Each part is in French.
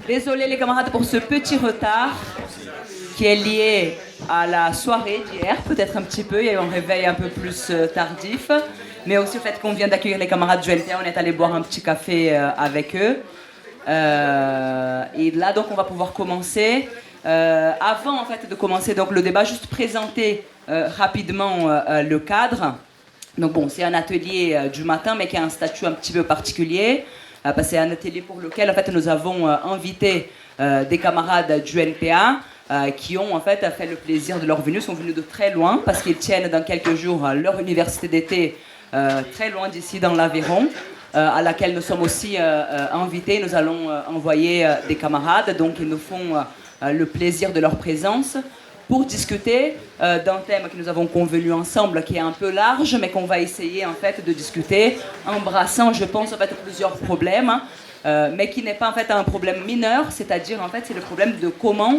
Désolé les camarades pour ce petit retard qui est lié à la soirée d'hier, peut-être un petit peu, il y a eu un réveil un peu plus tardif, mais aussi au fait qu'on vient d'accueillir les camarades du LPA, on est allé boire un petit café avec eux. Et là donc on va pouvoir commencer. Avant en fait de commencer donc le débat, juste présenter rapidement le cadre. Donc bon, c'est un atelier du matin mais qui a un statut un petit peu particulier. Parce que c'est un atelier pour lequel en fait, nous avons invité des camarades du NPA qui ont en fait le plaisir de leur venue, sont venus de très loin parce qu'ils tiennent dans quelques jours leur université d'été très loin d'ici dans l'Aveyron, à laquelle nous sommes aussi invités. Nous allons envoyer des camarades, donc ils nous font le plaisir de leur présence pour discuter d'un thème que nous avons convenu ensemble, qui est un peu large, mais qu'on va essayer en fait de discuter, embrassant, je pense, en fait, plusieurs problèmes, mais qui n'est pas en fait un problème mineur, c'est-à-dire en fait c'est le problème de comment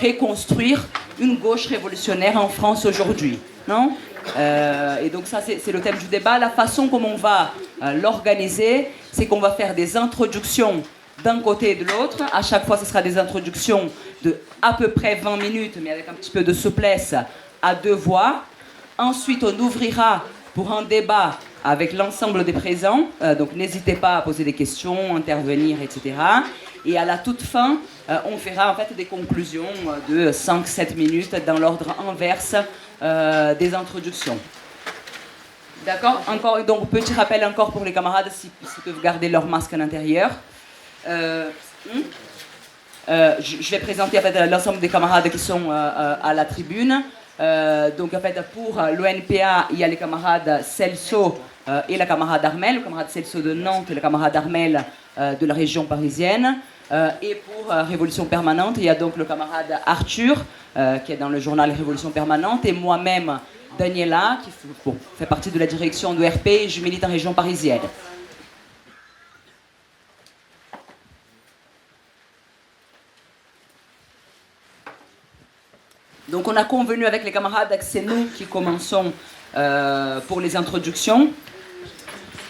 reconstruire une gauche révolutionnaire en France aujourd'hui, non ? Et donc ça c'est le thème du débat. La façon comme on va l'organiser, c'est qu'on va faire des introductions d'un côté et de l'autre. À chaque fois, ce sera des introductions de à peu près 20 minutes, mais avec un petit peu de souplesse, à deux voix. Ensuite, on ouvrira pour un débat avec l'ensemble des présents. Donc, n'hésitez pas à poser des questions, intervenir, etc. Et à la toute fin, on fera en fait des conclusions de 5-7 minutes dans l'ordre inverse des introductions. D'accord ? Encore, donc, petit rappel encore pour les camarades, s'ils peuvent garder leur masque à l'intérieur. Je vais présenter en fait, l'ensemble des camarades qui sont à la tribune. Donc en fait pour l'ONPA, il y a les camarades Celso et la camarade Armel, le camarade Celso de Nantes et le camarade Armel de la région parisienne. Et pour Révolution Permanente, il y a donc le camarade Arthur qui est dans le journal Révolution Permanente et moi-même Daniela qui fait partie de la direction de RP et je milite en région parisienne. Donc on a convenu avec les camarades que c'est nous qui commençons pour les introductions.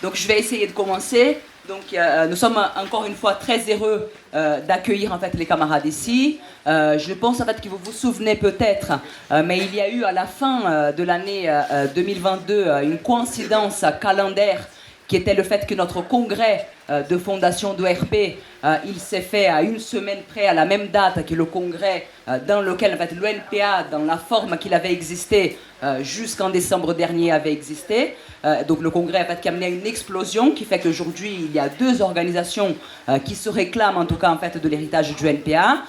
Donc je vais essayer de commencer. Donc nous sommes encore une fois très heureux d'accueillir en fait les camarades ici. Je pense en fait que vous vous souvenez peut-être, mais il y a eu à la fin de l'année 2022 une coïncidence calendaire qui était le fait que notre congrès de fondation d'ORP, il s'est fait à une semaine près, à la même date que le congrès dans lequel en fait, l'ONPA, dans la forme qu'il avait existé jusqu'en décembre dernier, avait existé. Donc le congrès en fait, qui a amené à une explosion qui fait qu'aujourd'hui, il y a deux organisations qui se réclament en tout cas en fait, de l'héritage du NPA.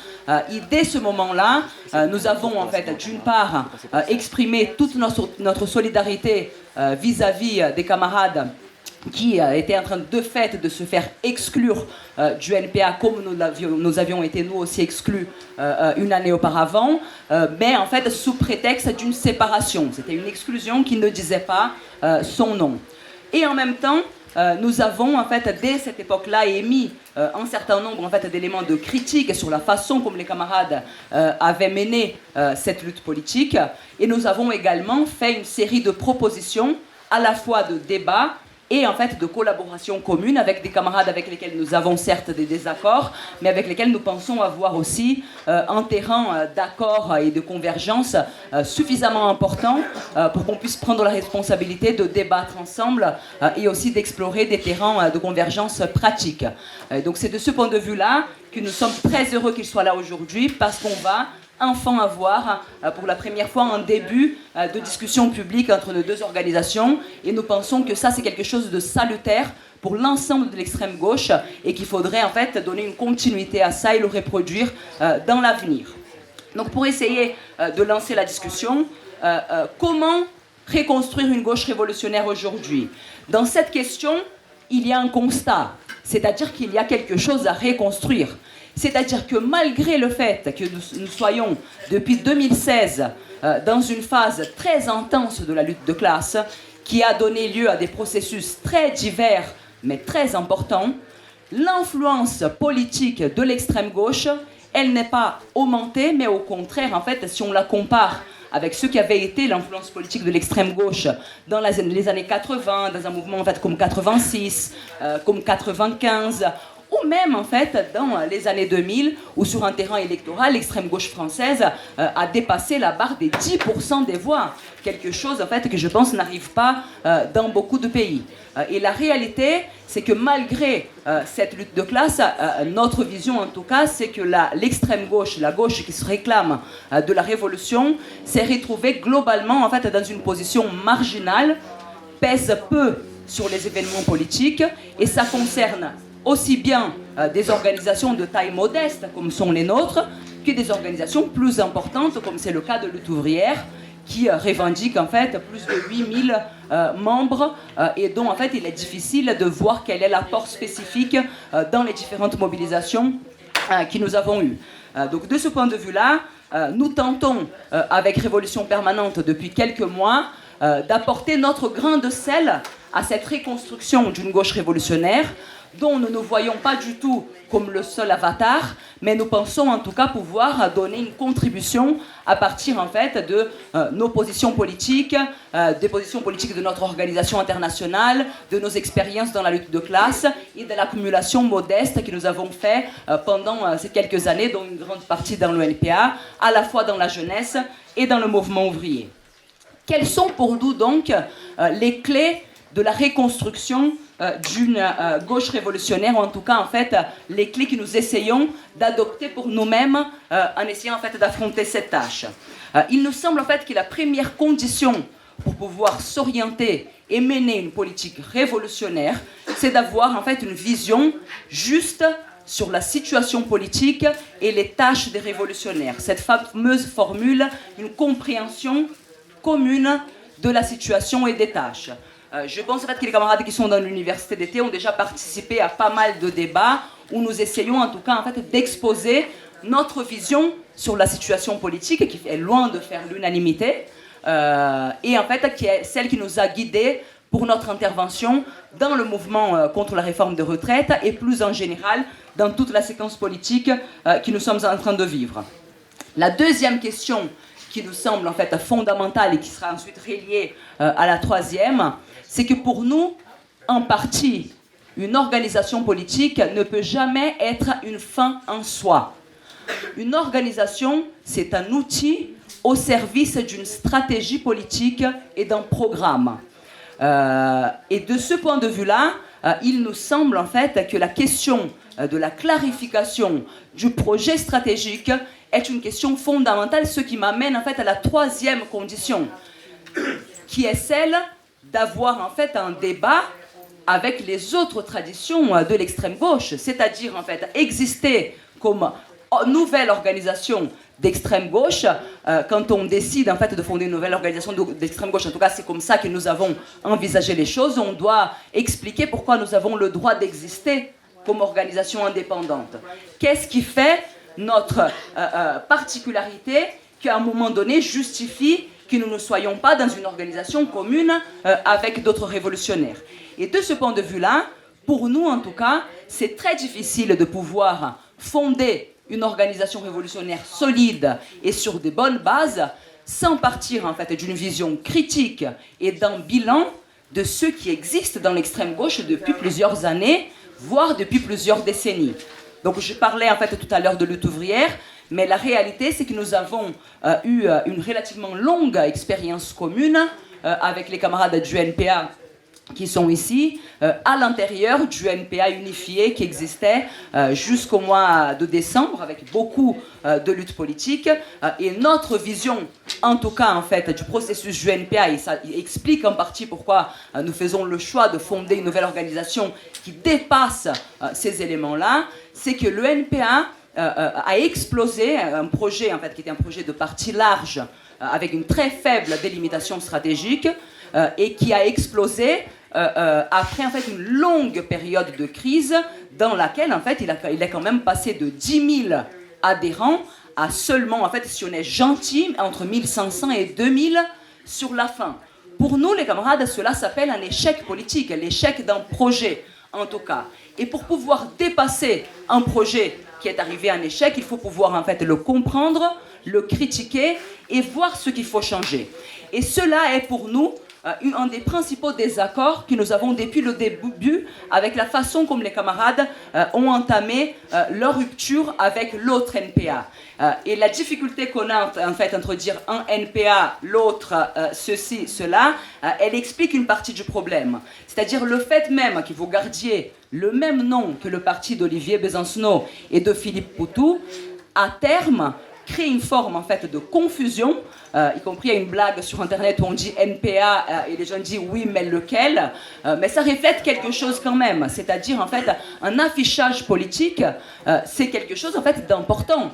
Et dès ce moment-là, nous avons en fait, d'une part exprimé toute notre solidarité vis-à-vis des camarades qui était en train de fait de se faire exclure du NPA comme nous avions été nous aussi exclus une année auparavant, mais en fait sous prétexte d'une séparation. C'était une exclusion qui ne disait pas son nom. Et en même temps, nous avons en fait dès cette époque-là émis un certain nombre en fait d'éléments de critique sur la façon comme les camarades avaient mené cette lutte politique, et nous avons également fait une série de propositions à la fois de débats et en fait de collaboration commune avec des camarades avec lesquels nous avons certes des désaccords, mais avec lesquels nous pensons avoir aussi un terrain d'accord et de convergence suffisamment important pour qu'on puisse prendre la responsabilité de débattre ensemble et aussi d'explorer des terrains de convergence pratiques. Donc c'est de ce point de vue-là que nous sommes très heureux qu'il soit là aujourd'hui, parce qu'on va enfin avoir pour la première fois un début de discussion publique entre nos deux organisations, et nous pensons que ça c'est quelque chose de salutaire pour l'ensemble de l'extrême gauche et qu'il faudrait en fait donner une continuité à ça et le reproduire dans l'avenir. Donc pour essayer de lancer la discussion, comment reconstruire une gauche révolutionnaire aujourd'hui ? Dans cette question, il y a un constat, c'est-à-dire qu'il y a quelque chose à reconstruire. C'est-à-dire que malgré le fait que nous soyons depuis 2016 dans une phase très intense de la lutte de classe, qui a donné lieu à des processus très divers mais très importants, l'influence politique de l'extrême gauche, elle n'est pas augmentée, mais au contraire, en fait, si on la compare avec ce qui avait été l'influence politique de l'extrême gauche dans les années 80, dans un mouvement en fait, comme 86, comme 95, ou même en fait dans les années 2000 où sur un terrain électoral l'extrême gauche française a dépassé la barre des 10% des voix, quelque chose en fait que je pense n'arrive pas dans beaucoup de pays. Et la réalité, c'est que malgré cette lutte de classe, notre vision en tout cas, c'est que l'extrême gauche, la gauche qui se réclame de la révolution, s'est retrouvée globalement en fait dans une position marginale, pèse peu sur les événements politiques, et ça concerne aussi bien des organisations de taille modeste comme sont les nôtres, que des organisations plus importantes comme c'est le cas de Lutte ouvrière, qui revendique en fait plus de 8000 membres et dont en fait il est difficile de voir quel est l'apport spécifique dans les différentes mobilisations que nous avons eues. Donc de ce point de vue-là, nous tentons avec Révolution Permanente depuis quelques mois d'apporter notre grain de sel à cette reconstruction d'une gauche révolutionnaire dont nous ne voyons pas du tout comme le seul avatar, mais nous pensons en tout cas pouvoir donner une contribution à partir en fait de nos positions politiques, des positions politiques de notre organisation internationale, de nos expériences dans la lutte de classe et de l'accumulation modeste que nous avons fait pendant ces quelques années, dont une grande partie dans le NPA, à la fois dans la jeunesse et dans le mouvement ouvrier. Quelles sont pour nous donc les clés de la reconstruction d'une gauche révolutionnaire, ou en tout cas en fait les clés que nous essayons d'adopter pour nous-mêmes en essayant en fait d'affronter cette tâche. Il nous semble en fait que la première condition pour pouvoir s'orienter et mener une politique révolutionnaire, c'est d'avoir en fait une vision juste sur la situation politique et les tâches des révolutionnaires. Cette fameuse formule, une compréhension commune de la situation et des tâches. Je pense en fait que les camarades qui sont dans l'université d'été ont déjà participé à pas mal de débats où nous essayons en tout cas en fait d'exposer notre vision sur la situation politique qui est loin de faire l'unanimité et en fait qui est celle qui nous a guidés pour notre intervention dans le mouvement contre la réforme de retraite et plus en général dans toute la séquence politique que nous sommes en train de vivre. La deuxième question qui nous semble en fait fondamentale et qui sera ensuite reliée à la troisième, c'est que pour nous, en partie, une organisation politique ne peut jamais être une fin en soi. Une organisation, c'est un outil au service d'une stratégie politique et d'un programme. Et de ce point de vue-là, il nous semble en fait que la question de la clarification du projet stratégique est une question fondamentale, ce qui m'amène en fait à la troisième condition, qui est celle d'avoir en fait un débat avec les autres traditions de l'extrême gauche, c'est-à-dire en fait exister comme nouvelle organisation d'extrême gauche. Quand on décide en fait de fonder une nouvelle organisation d'extrême gauche, en tout cas c'est comme ça que nous avons envisagé les choses, on doit expliquer pourquoi nous avons le droit d'exister comme organisation indépendante. Qu'est-ce qui fait notre particularité qu'à un moment donné justifie que nous ne soyons pas dans une organisation commune avec d'autres révolutionnaires. Et de ce point de vue-là, pour nous en tout cas, c'est très difficile de pouvoir fonder une organisation révolutionnaire solide et sur de bonnes bases sans partir en fait d'une vision critique et d'un bilan de ce qui existe dans l'extrême gauche depuis plusieurs années, voire depuis plusieurs décennies. Donc je parlais en fait tout à l'heure de lutte ouvrière, mais la réalité c'est que nous avons eu une relativement longue expérience commune avec les camarades du NPA qui sont ici, à l'intérieur du NPA unifié qui existait jusqu'au mois de décembre avec beaucoup de luttes politiques. Et notre vision, en tout cas en fait, du processus du NPA, et ça explique en partie pourquoi nous faisons le choix de fonder une nouvelle organisation qui dépasse ces éléments-là, c'est que le NPA a explosé un projet en fait, qui était un projet de parti large avec une très faible délimitation stratégique et qui a explosé après en fait une longue période de crise dans laquelle en fait il est quand même passé de 10 000 adhérents à seulement en fait si on est gentil entre 1500 et 2000 sur la fin. Pour nous les camarades, cela s'appelle un échec politique, l'échec d'un projet en tout cas. Et pour pouvoir dépasser un projet qui est arrivé à un échec, il faut pouvoir en fait le comprendre, le critiquer et voir ce qu'il faut changer. Et cela est pour nous un des principaux désaccords que nous avons depuis le début avec la façon comme les camarades ont entamé leur rupture avec l'autre NPA. Et la difficulté qu'on a en fait entre dire un NPA, l'autre, ceci, cela, elle explique une partie du problème. C'est-à-dire le fait même que vous gardiez le même nom que le parti d'Olivier Besancenot et de Philippe Poutou, à terme, crée une forme en fait de confusion, y compris il y a une blague sur internet où on dit NPA et les gens disent oui mais lequel, mais ça reflète quelque chose quand même, c'est-à-dire en fait un affichage politique, c'est quelque chose en fait d'important.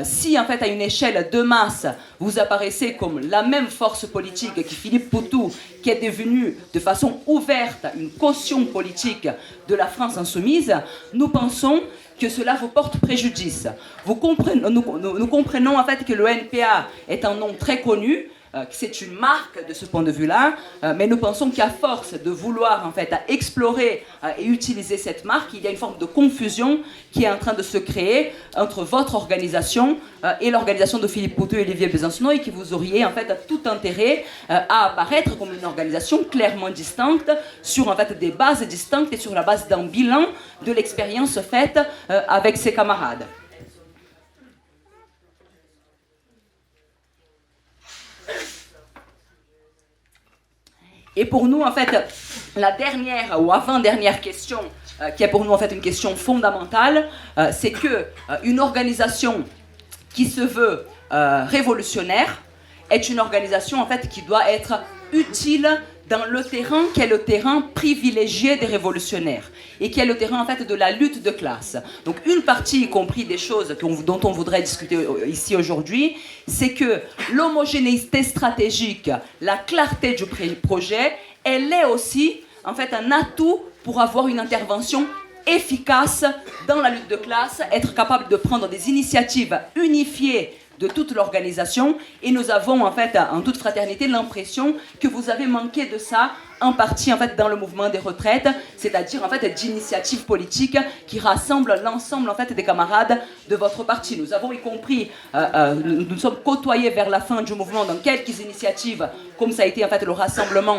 Si en fait à une échelle de masse vous apparaissez comme la même force politique que Philippe Poutou, qui est devenu de façon ouverte une caution politique de la France insoumise, nous pensons que cela vous porte préjudice. Nous comprenons en fait que le NPA est un nom très connu, que c'est une marque de ce point de vue-là, mais nous pensons qu'à force de vouloir en fait explorer et utiliser cette marque, il y a une forme de confusion qui est en train de se créer entre votre organisation et l'organisation de Philippe Poutou et Olivier Besancenot, et que vous auriez en fait tout intérêt à apparaître comme une organisation clairement distincte, sur en fait des bases distinctes et sur la base d'un bilan de l'expérience faite avec ses camarades. Et pour nous, en fait, la dernière ou avant-dernière question, qui est pour nous en fait une question fondamentale, c'est que une organisation qui se veut révolutionnaire est une organisation en fait qui doit être utile dans le terrain qui est le terrain privilégié des révolutionnaires et qui est le terrain en fait de la lutte de classe. Donc une partie, y compris des choses dont on voudrait discuter ici aujourd'hui, c'est que l'homogénéité stratégique, la clarté du projet, elle est aussi en fait un atout pour avoir une intervention efficace dans la lutte de classe, être capable de prendre des initiatives unifiées de toute l'organisation, et nous avons en fait en toute fraternité l'impression que vous avez manqué de ça en partie en fait dans le mouvement des retraites, c'est-à-dire en fait d'initiatives politiques qui rassemblent l'ensemble en fait des camarades de votre parti. Nous avons y compris, nous sommes côtoyés vers la fin du mouvement dans quelques initiatives, comme ça a été en fait le rassemblement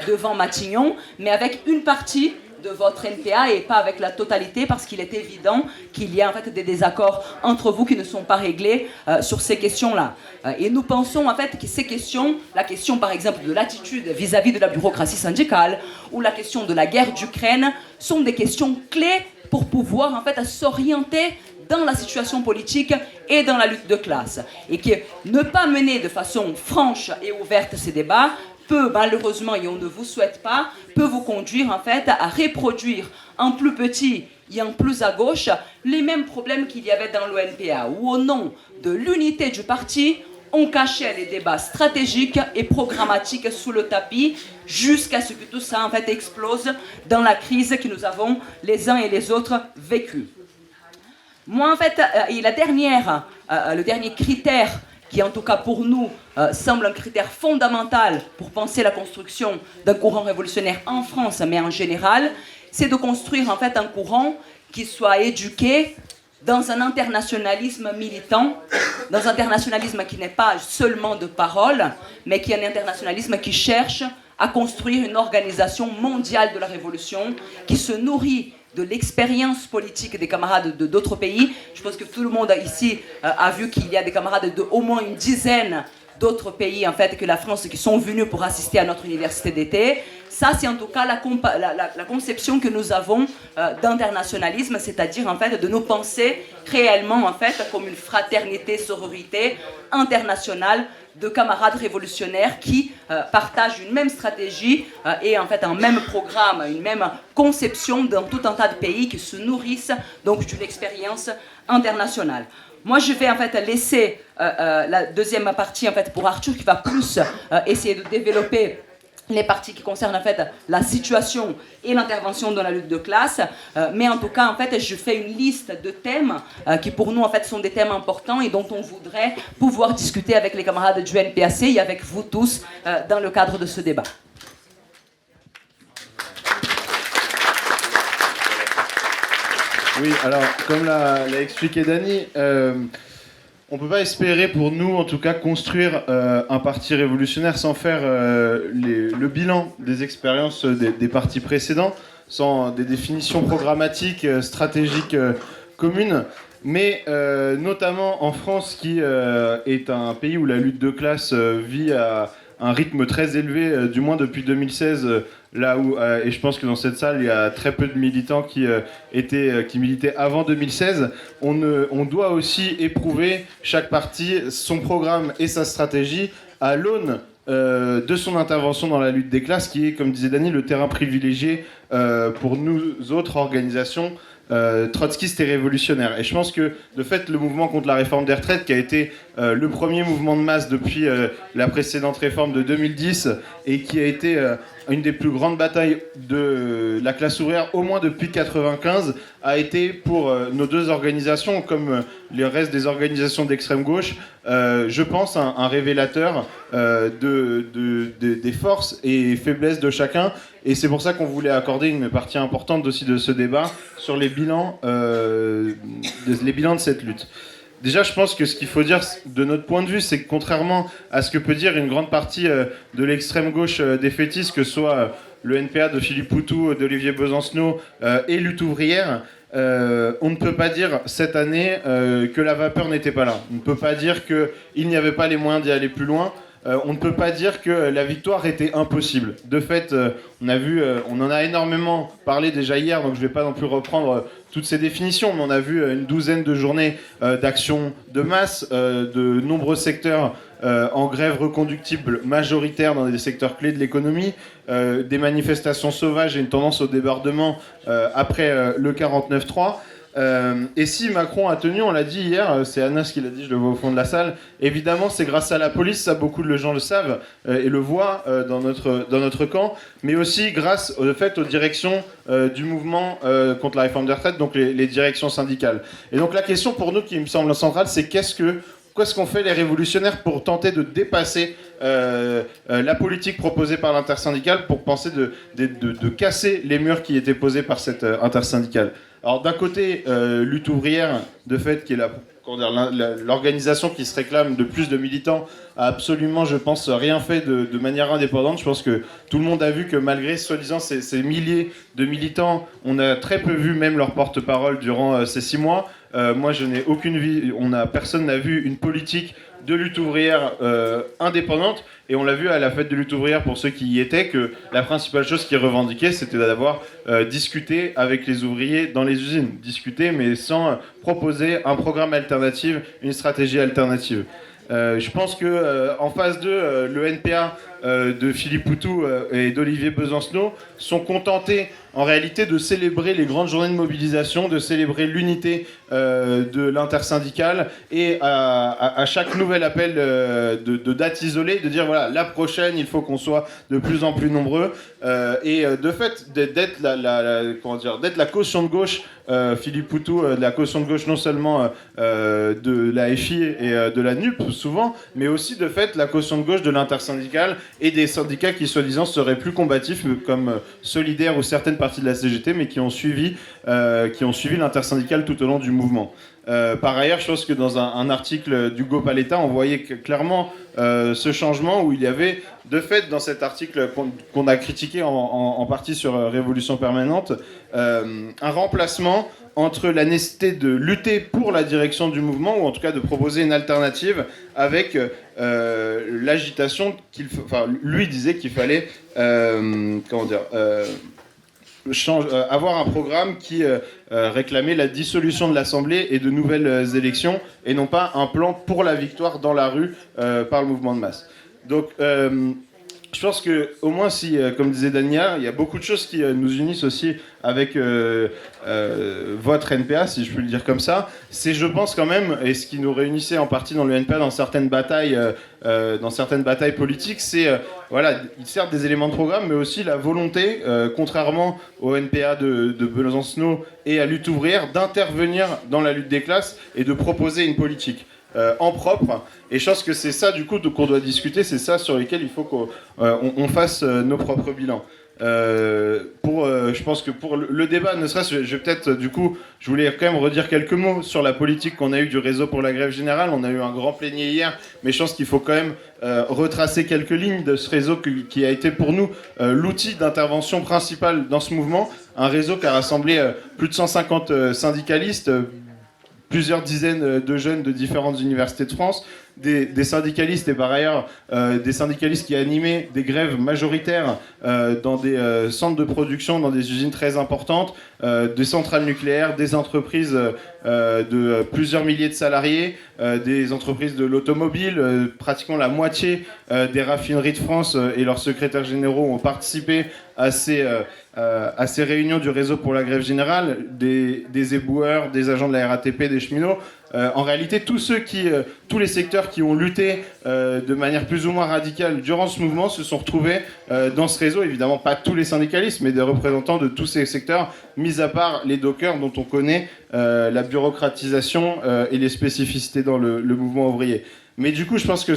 devant Matignon, mais avec une partie de votre NPA et pas avec la totalité, parce qu'il est évident qu'il y a en fait des désaccords entre vous qui ne sont pas réglés sur ces questions-là. Et nous pensons en fait que ces questions, la question par exemple de l'attitude vis-à-vis de la bureaucratie syndicale ou la question de la guerre d'Ukraine sont des questions clés pour pouvoir en fait s'orienter dans la situation politique et dans la lutte de classe. Et que ne pas mener de façon franche et ouverte ces débats peut malheureusement, et on ne vous souhaite pas, peut vous conduire en fait à reproduire en plus petit et en plus à gauche les mêmes problèmes qu'il y avait dans l'ONPA, où au nom de l'unité du parti, on cachait les débats stratégiques et programmatiques sous le tapis jusqu'à ce que tout ça en fait explose dans la crise que nous avons les uns et les autres vécue. Moi en fait, le dernier critère qui en tout cas pour nous semble un critère fondamental pour penser la construction d'un courant révolutionnaire en France, mais en général, c'est de construire en fait un courant qui soit éduqué dans un internationalisme militant, dans un internationalisme qui n'est pas seulement de parole, mais qui est un internationalisme qui cherche à construire une organisation mondiale de la révolution, qui se nourrit de l'expérience politique des camarades de d'autres pays. Je pense que tout le monde ici a vu qu'il y a des camarades de au moins une dizaine d'autres pays en fait que la France qui sont venus pour assister à notre université d'été. Ça, c'est en tout cas la conception que nous avons d'internationalisme, c'est-à-dire en fait de nous penser réellement en fait comme une fraternité, sororité internationale de camarades révolutionnaires qui partagent une même stratégie et en fait un même programme, une même conception dans tout un tas de pays qui se nourrissent donc d'une expérience internationale. Moi, je vais en fait laisser la deuxième partie en fait pour Arthur qui va plus essayer de développer les parties qui concernent en fait la situation et l'intervention dans la lutte de classe, mais en tout cas en fait je fais une liste de thèmes qui pour nous en fait sont des thèmes importants et dont on voudrait pouvoir discuter avec les camarades du NPAC et avec vous tous dans le cadre de ce débat. Oui, alors comme l'a expliqué Dany, on peut pas espérer, pour nous en tout cas, construire un parti révolutionnaire sans faire le bilan des expériences des partis précédents, sans des définitions programmatiques, stratégiques communes. Mais notamment en France, qui est un pays où la lutte de classe vit à un rythme très élevé, du moins depuis 2016, là où, et je pense que dans cette salle, il y a très peu de militants qui militaient avant 2016. On doit aussi éprouver, chaque parti, son programme et sa stratégie à l'aune de son intervention dans la lutte des classes, qui est, comme disait Dany, le terrain privilégié pour nous autres organisations trotskistes et révolutionnaires. Et je pense que, de fait, le mouvement contre la réforme des retraites, qui a été le premier mouvement de masse depuis la précédente réforme de 2010, et qui a été une des plus grandes batailles de la classe ouvrière, au moins depuis 1995, a été pour nos deux organisations, comme le reste des organisations d'extrême gauche, je pense, un révélateur des forces et faiblesses de chacun. Et c'est pour ça qu'on voulait accorder une partie importante aussi de ce débat sur les bilans de cette lutte. Déjà, je pense que ce qu'il faut dire de notre point de vue, c'est que contrairement à ce que peut dire une grande partie de l'extrême gauche défaitiste, que ce soit le NPA de Philippe Poutou, d'Olivier Besancenot et Lutte ouvrière, on ne peut pas dire cette année que la vapeur n'était pas là. On ne peut pas dire qu'il n'y avait pas les moyens d'y aller plus loin. On ne peut pas dire que la victoire était impossible. De fait, on en a énormément parlé déjà hier, donc je ne vais pas non plus reprendre toutes ces définitions, mais on a vu une douzaine de journées d'action de masse, de nombreux secteurs en grève reconductible majoritaire dans des secteurs clés de l'économie, des manifestations sauvages et une tendance au débordement après le 49-3. Et si Macron a tenu, on l'a dit hier, c'est Anas qui l'a dit, je le vois au fond de la salle, évidemment c'est grâce à la police, ça beaucoup de gens le savent et le voient dans notre camp, mais aussi grâce au fait aux directions du mouvement contre la réforme des retraites, donc les directions syndicales. Et donc la question pour nous qui me semble centrale, c'est qu'est-ce qu'on fait les révolutionnaires pour tenter de dépasser la politique proposée par l'intersyndicale, pour penser de casser les murs qui étaient posés par cette intersyndicale. Alors d'un côté, Lutte ouvrière, de fait, qui est l'organisation qui se réclame de plus de militants, a absolument, je pense, rien fait de manière indépendante. Je pense que tout le monde a vu que malgré, soi-disant, ces milliers de militants, on a très peu vu même leur porte-parole durant ces 6 mois. Moi, je n'ai aucune vie, personne n'a vu une politique de lutte ouvrière indépendante, et on l'a vu à la fête de lutte ouvrière pour ceux qui y étaient, que la principale chose qu'ils revendiquaient, c'était d'avoir discuté avec les ouvriers dans les usines. Discuter, mais sans proposer un programme alternatif, une stratégie alternative. Je pense que en phase 2, le NPA de Philippe Poutou et d'Olivier Besancenot sont contentés en réalité de célébrer les grandes journées de mobilisation, de célébrer l'unité de l'intersyndicale, et à chaque nouvel appel de date isolée, de dire voilà, la prochaine, il faut qu'on soit de plus en plus nombreux, et de fait d'être la caution de gauche, Philippe Poutou, de la caution de gauche non seulement de la FI et de la NUP souvent, mais aussi de fait la caution de gauche de l'intersyndicale et des syndicats qui soi-disant seraient plus combatifs, comme Solidaires ou certaines parties de la CGT, mais qui ont suivi l'intersyndicale tout au long du mouvement. Par ailleurs, je pense que dans un article du GoPaleta, on voyait clairement ce changement, où il y avait, de fait, dans cet article qu'on a critiqué en partie sur Révolution Permanente, un remplacement entre la nécessité de lutter pour la direction du mouvement, ou en tout cas de proposer une alternative, avec l'agitation lui disait qu'il fallait avoir un programme qui réclamait la dissolution de l'Assemblée et de nouvelles élections, et non pas un plan pour la victoire dans la rue par le mouvement de masse. Donc je pense que, au moins, si, comme disait Dania, il y a beaucoup de choses qui nous unissent aussi avec votre NPA, si je peux le dire comme ça. C'est, je pense quand même, et ce qui nous réunissait en partie dans le NPA dans certaines batailles politiques, c'est certes des éléments de programme, mais aussi la volonté, contrairement au NPA de Besancenot et à Lutte ouvrière, d'intervenir dans la lutte des classes et de proposer une politique. En propre, et je pense que c'est ça du coup qu'on doit discuter, c'est ça sur lesquels il faut qu'on fasse nos propres bilans. Je pense que pour le débat, ne serait-ce, je vais peut-être, du coup, je voulais quand même redire quelques mots sur la politique qu'on a eue du réseau pour la grève générale. On a eu un grand plénier hier, mais je pense qu'il faut quand même retracer quelques lignes de ce réseau qui a été pour nous l'outil d'intervention principal dans ce mouvement. Un réseau qui a rassemblé plus de 150 syndicalistes, plusieurs dizaines de jeunes de différentes universités de France, des syndicalistes et par ailleurs des syndicalistes qui animaient des grèves majoritaires dans des centres de production, dans des usines très importantes, des centrales nucléaires, des entreprises de plusieurs milliers de salariés, des entreprises de l'automobile, pratiquement la moitié des raffineries de France et leurs secrétaires généraux ont participé à ces réunions du réseau pour la grève générale, des éboueurs, des agents de la RATP, des cheminots. En réalité, tous les secteurs qui ont lutté de manière plus ou moins radicale durant ce mouvement se sont retrouvés dans ce réseau. Évidemment, pas tous les syndicalistes, mais des représentants de tous ces secteurs, mis à part les dockers dont on connaît la bureaucratisation et les spécificités dans le mouvement ouvrier. Mais du coup, je pense que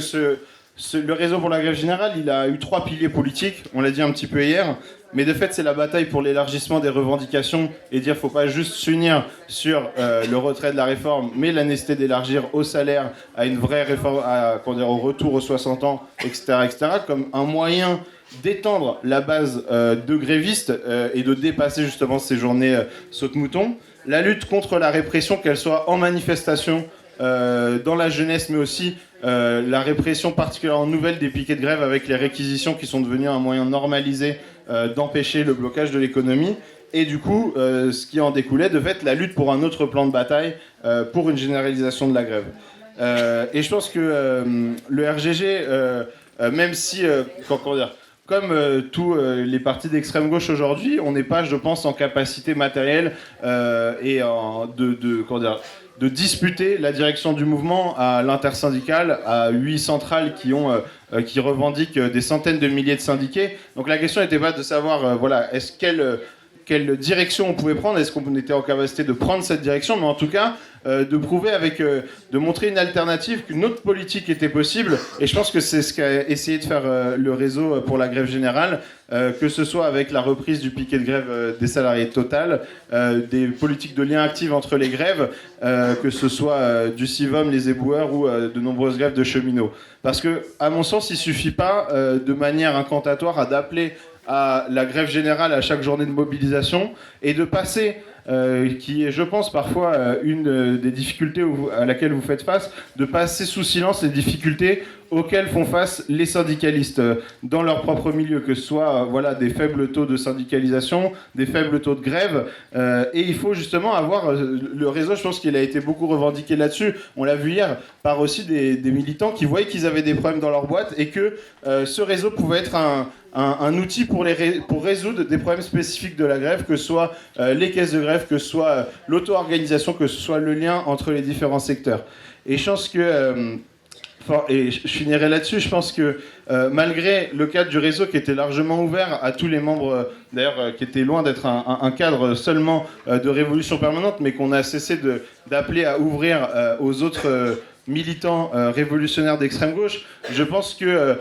le réseau pour la grève générale, il a eu 3 piliers politiques, on l'a dit un petit peu hier, mais de fait c'est la bataille pour l'élargissement des revendications et dire qu'il ne faut pas juste s'unir sur le retrait de la réforme, mais la nécessité d'élargir au salaire, à une vraie réforme, au retour aux 60 ans, etc., comme un moyen d'étendre la base de grévistes et de dépasser justement ces journées saute-mouton. La lutte contre la répression, qu'elle soit en manifestation, dans la jeunesse, mais aussi la répression particulièrement nouvelle des piquets de grève avec les réquisitions qui sont devenues un moyen normalisé d'empêcher le blocage de l'économie. Et du coup, ce qui en découlait devait être la lutte pour un autre plan de bataille, pour une généralisation de la grève. Et je pense que le RGG, même si, comme tous les partis d'extrême gauche aujourd'hui, on n'est pas, je pense, en capacité matérielle et de disputer la direction du mouvement à l'intersyndicale, à 8 centrales qui revendiquent des centaines de milliers de syndiqués. Donc la question n'était pas de savoir, quelle direction on pouvait prendre, est-ce qu'on était en capacité de prendre cette direction, mais en tout cas de prouver de montrer une alternative, qu'une autre politique était possible. Et je pense que c'est ce qu'a essayé de faire le réseau pour la grève générale, que ce soit avec la reprise du piquet de grève des salariés Total, des politiques de lien actif entre les grèves, que ce soit du CIVOM, les éboueurs ou de nombreuses grèves de cheminots. Parce que, à mon sens, il suffit pas de manière incantatoire d'appeler à la grève générale à chaque journée de mobilisation et de passer, qui est, je pense, parfois une des difficultés à laquelle vous faites face, de passer sous silence les difficultés auxquelles font face les syndicalistes dans leur propre milieu, que ce soit des faibles taux de syndicalisation, des faibles taux de grève, et il faut justement avoir le réseau. Je pense qu'il a été beaucoup revendiqué là-dessus. On l'a vu hier par aussi des militants qui voyaient qu'ils avaient des problèmes dans leur boîte et que ce réseau pouvait être un outil pour résoudre des problèmes spécifiques de la grève, que ce soit les caisses de grève, que ce soit l'auto-organisation, que ce soit le lien entre les différents secteurs. Et je pense que et je finirai là-dessus, je pense que malgré le cadre du réseau qui était largement ouvert à tous les membres, d'ailleurs qui était loin d'être un cadre seulement de révolution permanente, mais qu'on a cessé d'appeler à ouvrir aux autres militants révolutionnaires d'extrême gauche, je pense que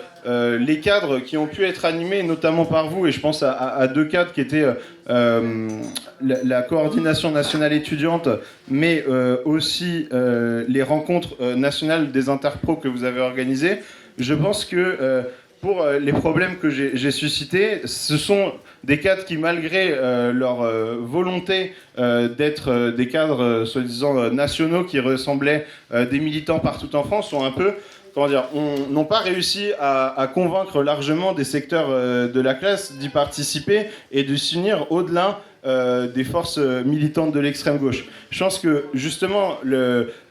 les cadres qui ont pu être animés, notamment par vous, et je pense à 2 cadres qui étaient la coordination nationale étudiante, mais aussi les rencontres nationales des interpros que vous avez organisées, je pense que pour les problèmes que j'ai suscités, ce sont des cadres qui, malgré leur volonté d'être des cadres soi-disant nationaux qui ressemblaient des militants partout en France, sont un peu, n'ont pas réussi à convaincre largement des secteurs de la classe d'y participer et de s'unir au-delà des forces militantes de l'extrême gauche. Je pense que justement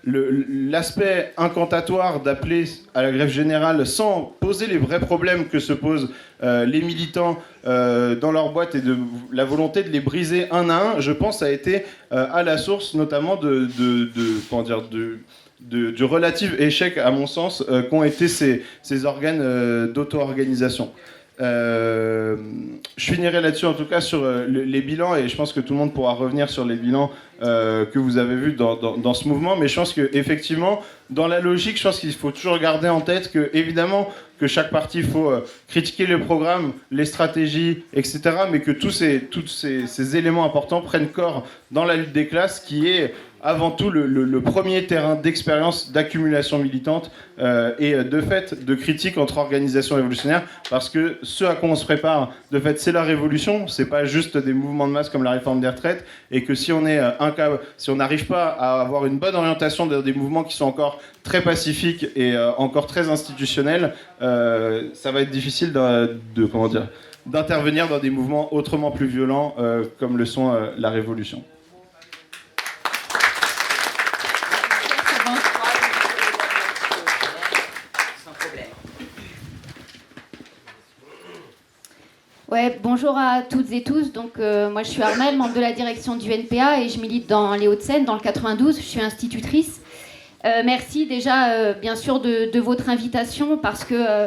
l'aspect incantatoire d'appeler à la grève générale sans poser les vrais problèmes que se posent les militants dans leur boîte et de la volonté de les briser un à un, je pense a été à la source notamment du relatif échec, à mon sens, qu'ont été ces organes d'auto-organisation. Je finirai là-dessus en tout cas sur les bilans, et je pense que tout le monde pourra revenir sur les bilans que vous avez vus dans ce mouvement, mais je pense qu'effectivement, dans la logique, je pense qu'il faut toujours garder en tête que, évidemment, que chaque parti, il faut critiquer le programme, les stratégies, etc., mais que tous ces éléments importants prennent corps dans la lutte des classes, qui est avant tout le premier terrain d'expérience, d'accumulation militante et de fait de critique entre organisations révolutionnaires, parce que ce à quoi on se prépare, de fait, c'est la révolution, c'est pas juste des mouvements de masse comme la réforme des retraites, et que si on n'arrive pas à avoir une bonne orientation dans des mouvements qui sont encore très pacifiques et encore très institutionnels, ça va être difficile d'intervenir dans des mouvements autrement plus violents comme le sont la révolution. Ouais, bonjour à toutes et tous. Donc, moi, je suis Armelle, membre de la direction du NPA, et je milite dans les Hauts-de-Seine, dans le 92. Je suis institutrice. Merci déjà, bien sûr, de votre invitation, parce que,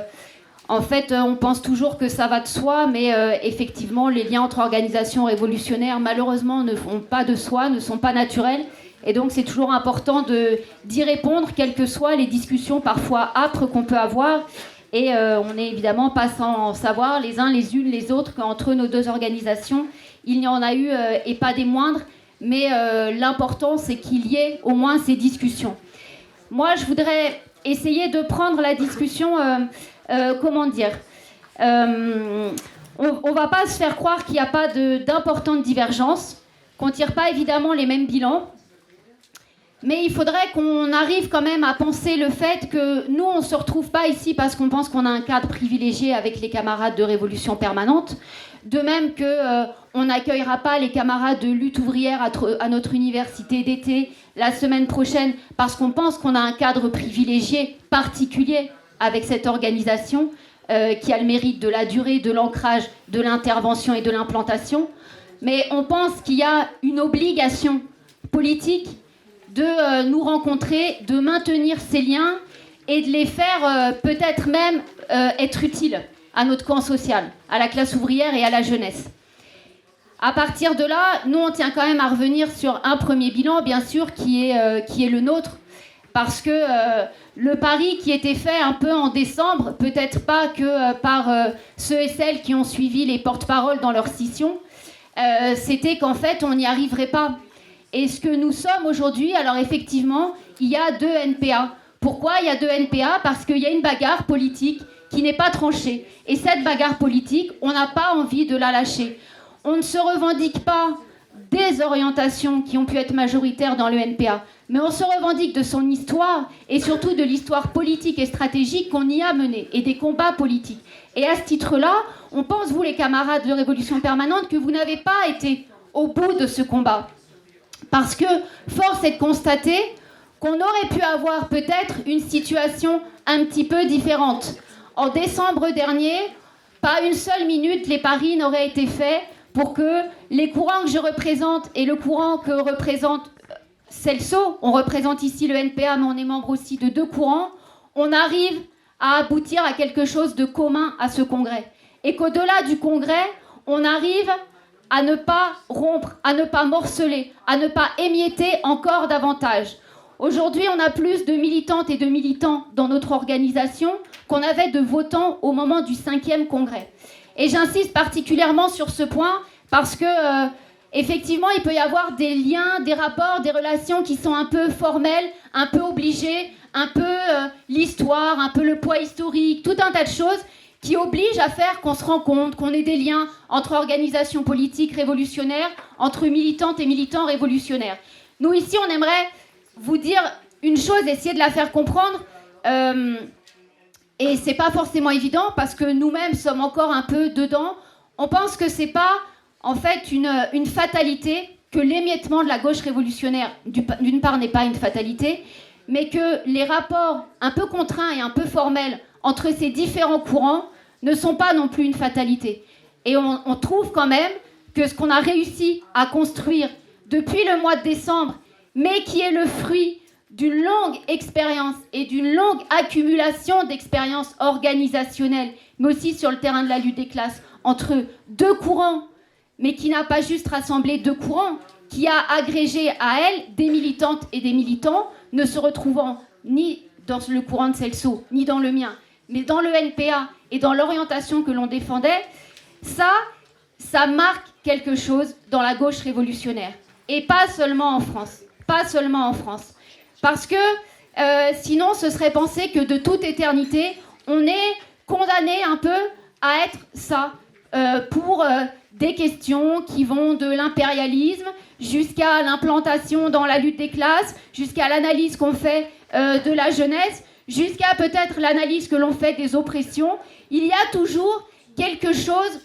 en fait, on pense toujours que ça va de soi, mais effectivement, les liens entre organisations révolutionnaires, malheureusement, ne font pas de soi, ne sont pas naturels. Et donc, c'est toujours important d'y répondre, quelles que soient les discussions parfois âpres qu'on peut avoir. Et on n'est évidemment pas sans savoir, les uns, les unes, les autres, qu'entre nos deux organisations, il y en a eu, et pas des moindres, mais l'important, c'est qu'il y ait au moins ces discussions. Moi, je voudrais essayer de prendre la discussion, comment dire, on ne va pas se faire croire qu'il n'y a pas d'importantes divergences, qu'on ne tire pas évidemment les mêmes bilans. Mais il faudrait qu'on arrive quand même à penser le fait que nous, on ne se retrouve pas ici parce qu'on pense qu'on a un cadre privilégié avec les camarades de Révolution Permanente. De même qu'on n'accueillera pas les camarades de lutte ouvrière à notre université d'été la semaine prochaine parce qu'on pense qu'on a un cadre privilégié particulier avec cette organisation qui a le mérite de la durée, de l'ancrage, de l'intervention et de l'implantation. Mais on pense qu'il y a une obligation politique de nous rencontrer, de maintenir ces liens et de les faire peut-être même être utiles à notre camp social, à la classe ouvrière et à la jeunesse. À partir de là, nous, on tient quand même à revenir sur un premier bilan, bien sûr, qui est le nôtre, parce que le pari qui était fait un peu en décembre, peut-être pas que par ceux et celles qui ont suivi les porte-paroles dans leur scission, c'était qu'en fait, on n'y arriverait pas. Et ce que nous sommes aujourd'hui, alors effectivement, il y a 2 NPA. Pourquoi il y a 2 NPA ? Parce qu'il y a une bagarre politique qui n'est pas tranchée. Et cette bagarre politique, on n'a pas envie de la lâcher. On ne se revendique pas des orientations qui ont pu être majoritaires dans le NPA, mais on se revendique de son histoire et surtout de l'histoire politique et stratégique qu'on y a menée et des combats politiques. Et à ce titre-là, on pense, vous les camarades de Révolution Permanente, que vous n'avez pas été au bout de ce combat. Parce que force est de constater qu'on aurait pu avoir peut-être une situation un petit peu différente. En décembre dernier, pas une seule minute, les paris n'auraient été faits pour que les courants que je représente et le courant que représente Celso, on représente ici le NPA, mais on est membre aussi de 2 courants, on arrive à aboutir à quelque chose de commun à ce congrès. Et qu'au-delà du congrès, on arrive à ne pas rompre, à ne pas morceler, à ne pas émietter encore davantage. Aujourd'hui, on a plus de militantes et de militants dans notre organisation qu'on avait de votants au moment du 5e congrès. Et j'insiste particulièrement sur ce point parce que, effectivement, il peut y avoir des liens, des rapports, des relations qui sont un peu formelles, un peu obligées, un peu l'histoire, un peu le poids historique, tout un tas de choses qui oblige à faire qu'on se rencontre, qu'on ait des liens entre organisations politiques révolutionnaires, entre militantes et militants révolutionnaires. Nous, ici, on aimerait vous dire une chose, essayer de la faire comprendre, et c'est pas forcément évident, parce que nous-mêmes sommes encore un peu dedans. On pense que c'est pas, en fait, une fatalité, que l'émiettement de la gauche révolutionnaire, d'une part, n'est pas une fatalité, mais que les rapports un peu contraints et un peu formels entre ces différents courants ne sont pas non plus une fatalité. Et on trouve quand même que ce qu'on a réussi à construire depuis le mois de décembre, mais qui est le fruit d'une longue expérience et d'une longue accumulation d'expériences organisationnelles, mais aussi sur le terrain de la lutte des classes, entre deux courants, mais qui n'a pas juste rassemblé deux courants, qui a agrégé à elle des militantes et des militants, ne se retrouvant ni dans le courant de Celso, ni dans le mien, mais dans le NPA et dans l'orientation que l'on défendait, ça marque quelque chose dans la gauche révolutionnaire. Et pas seulement en France. Pas seulement en France. Parce que sinon, ce serait penser que de toute éternité, on est condamné un peu à être ça, pour des questions qui vont de l'impérialisme jusqu'à l'implantation dans la lutte des classes, jusqu'à l'analyse qu'on fait de la jeunesse, jusqu'à peut-être l'analyse que l'on fait des oppressions. Il y a toujours quelque chose